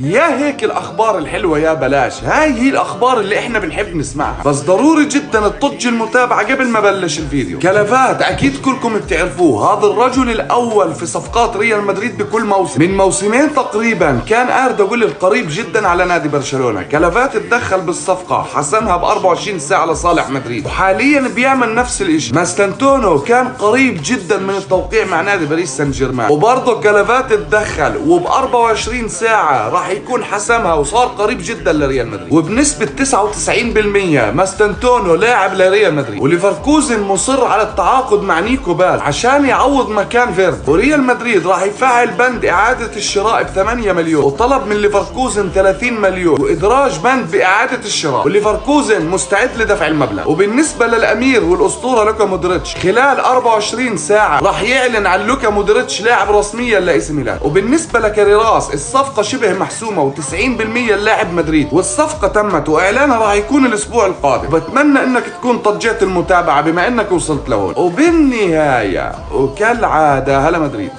يا هيك الاخبار الحلوه يا بلاش، هاي هي الاخبار اللي احنا بنحب نسمعها، بس ضروري جدا تطج المتابعه قبل ما بلش الفيديو. كلفات اكيد كلكم بتعرفوه، هذا الرجل الاول في صفقات ريال مدريد بكل موسم، من موسمين تقريبا كان اردا جولر قريب جدا على نادي برشلونه. كلفات تدخل بالصفقه، حسمها ب 24 ساعه لصالح مدريد، وحاليا بيعمل نفس الشيء. ماستانتونو كان قريب جدا من التوقيع مع نادي باريس سان جيرمان، وبرضه كلفات تدخل وب 24 ساعه راح يكون حسمها وصار قريب جدا لريال مدريد، وبنسبة 99% ماستانتونو لاعب لريال مدريد. وليفركوزن مصر على التعاقد مع نيكو بال عشان يعوض مكان فيرد، وريال مدريد راح يفعل بند إعادة الشراء ب 8 مليون، وطلب من ليفركوزن 30 مليون وإدراج بند بإعادة الشراء، وليفركوزن مستعد لدفع المبلغ. وبالنسبة للأمير والأسطورة لوكا مودريتش، خلال 24 ساعة راح يعلن عن لوكا مودريتش لاعب رسميا لإي ميلان. وبالنسبة لكاريراس الصفقة شبه محسومة و90% اللاعب مدريد، والصفقة تمت واعلانها راح يكون الاسبوع القادم. بتمنى انك تكون طجيت المتابعة بما انك وصلت لهون. وبالنهاية وكالعادة هلا مدريد.